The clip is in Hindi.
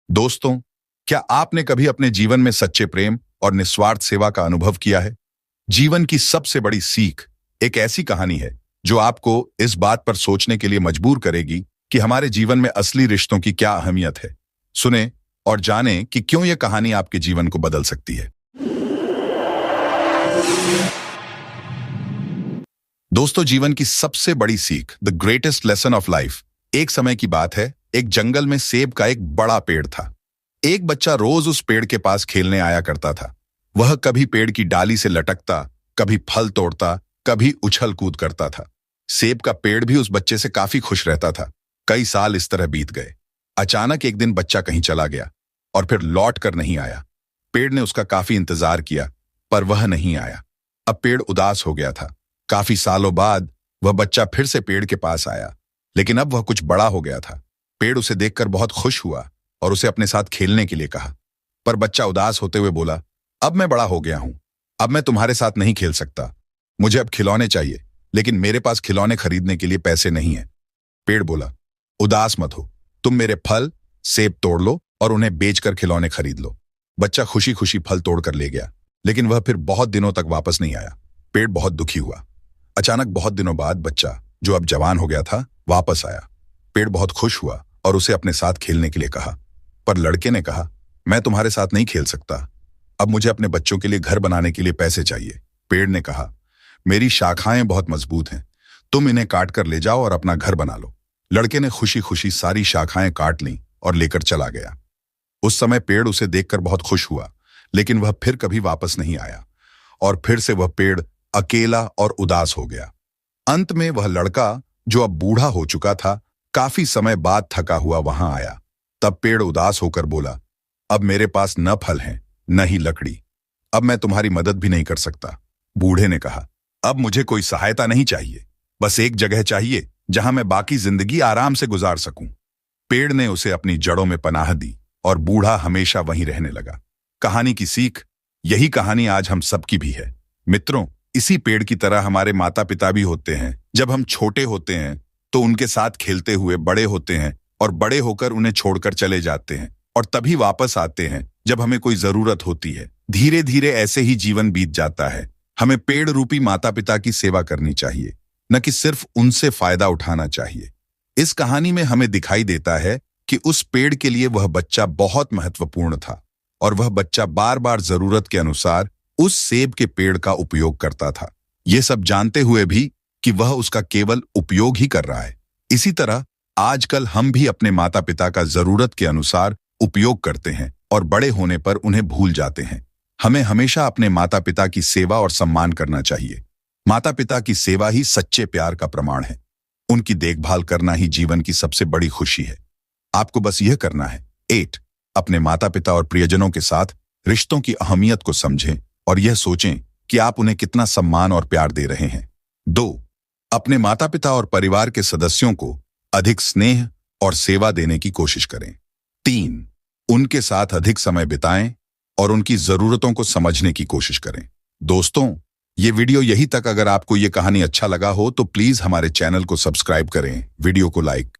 दोस्तों, क्या आपने कभी अपने जीवन में सच्चे प्रेम और निस्वार्थ सेवा का अनुभव किया है? जीवन की सबसे बड़ी सीख एक ऐसी कहानी है जो आपको इस बात पर सोचने के लिए मजबूर करेगी कि हमारे जीवन में असली रिश्तों की क्या अहमियत है। सुने और जानें कि क्यों यह कहानी आपके जीवन को बदल सकती है। दोस्तों, जीवन की सबसे बड़ी सीख, the greatest lesson of life. एक समय की बात है, एक जंगल में सेब का एक बड़ा पेड़ था। एक बच्चा रोज उस पेड़ के पास खेलने आया करता था। वह कभी पेड़ की डाली से लटकता, कभी फल तोड़ता, कभी उछल कूद करता था। सेब का पेड़ भी उस बच्चे से काफी खुश रहता था। कई साल इस तरह बीत गए। अचानक एक दिन बच्चा कहीं चला गया और फिर लौट कर नहीं आया। पेड़ ने उसका काफी इंतजार किया, पर वह नहीं आया। अब पेड़ उदास हो गया था। काफी सालों बाद वह बच्चा फिर से पेड़ के पास आया, लेकिन अब वह कुछ बड़ा हो गया था। पेड़ उसे देखकर बहुत खुश हुआ और उसे अपने साथ खेलने के लिए कहा, पर बच्चा उदास होते हुए बोला, अब मैं बड़ा हो गया हूं, अब मैं तुम्हारे साथ नहीं खेल सकता। मुझे अब खिलौने चाहिए, लेकिन मेरे पास खिलौने खरीदने के लिए पैसे नहीं है। पेड़ बोला, उदास मत हो, तुम मेरे फल सेब तोड़ लो और उन्हें बेचकर खिलौने खरीद लो। बच्चा खुशी खुशी फल तोड़कर ले गया, लेकिन वह फिर बहुत दिनों तक वापस नहीं आया। पेड़ बहुत दुखी हुआ। अचानक बहुत दिनों बाद बच्चा, जो अब जवान हो गया था, वापस आया। पेड़ बहुत खुश हुआ और उसे अपने साथ खेलने के लिए कहा, पर लड़के ने कहा, मैं तुम्हारे साथ नहीं खेल सकता, अब मुझे अपने बच्चों के लिए घर बनाने के लिए पैसे चाहिए। पेड़ ने कहा, मेरी शाखाएं बहुत मजबूत हैं, तुम इन्हें काट कर ले जाओ और अपना घर बना लो। लड़के ने खुशी खुशी सारी शाखाएं काट लीं और लेकर चला गया। उस समय पेड़ उसे देखकर बहुत खुश हुआ, लेकिन वह फिर कभी वापस नहीं आया और फिर से वह पेड़ अकेला और उदास हो गया। अंत में वह लड़का, जो अब बूढ़ा हो चुका था, काफी समय बाद थका हुआ वहां आया। तब पेड़ उदास होकर बोला, अब मेरे पास न फल हैं, न ही लकड़ी, अब मैं तुम्हारी मदद भी नहीं कर सकता। बूढ़े ने कहा, अब मुझे कोई सहायता नहीं चाहिए, बस एक जगह चाहिए जहां मैं बाकी जिंदगी आराम से गुजार सकूं। पेड़ ने उसे अपनी जड़ों में पनाह दी और बूढ़ा हमेशा वहीं रहने लगा। कहानी की सीख, यही कहानी आज हम सबकी भी है। मित्रों, इसी पेड़ की तरह हमारे माता पिता भी होते हैं। जब हम छोटे होते हैं तो उनके साथ खेलते हुए बड़े होते हैं और बड़े होकर उन्हें छोड़कर चले जाते हैं और तभी वापस आते हैं जब हमें कोई जरूरत होती है। धीरे धीरे ऐसे ही जीवन बीत जाता है। हमें पेड़ रूपी माता पिता की सेवा करनी चाहिए, न कि सिर्फ उनसे फायदा उठाना चाहिए। इस कहानी में हमें दिखाई देता है कि उस पेड़ के लिए वह बच्चा बहुत महत्वपूर्ण था और वह बच्चा बार बार जरूरत के अनुसार उस सेब के पेड़ का उपयोग करता था, ये सब जानते हुए भी कि वह उसका केवल उपयोग ही कर रहा है। इसी तरह आजकल हम भी अपने माता पिता का जरूरत के अनुसार उपयोग करते हैं और बड़े होने पर उन्हें भूल जाते हैं। हमें हमेशा अपने माता पिता की सेवा और सम्मान करना चाहिए। माता पिता की सेवा ही सच्चे प्यार का प्रमाण है। उनकी देखभाल करना ही जीवन की सबसे बड़ी खुशी है। आपको बस यह करना है। 8. अपने माता पिता और प्रियजनों के साथ रिश्तों की अहमियत को समझें और यह सोचें कि आप उन्हें कितना सम्मान और प्यार दे रहे हैं। 2. अपने माता पिता और परिवार के सदस्यों को अधिक स्नेह और सेवा देने की कोशिश करें। 3. उनके साथ अधिक समय बिताएं और उनकी जरूरतों को समझने की कोशिश करें। दोस्तों, ये वीडियो यही तक अगर आपको ये कहानी अच्छा लगा हो तो प्लीज हमारे चैनल को सब्सक्राइब करें, वीडियो को लाइक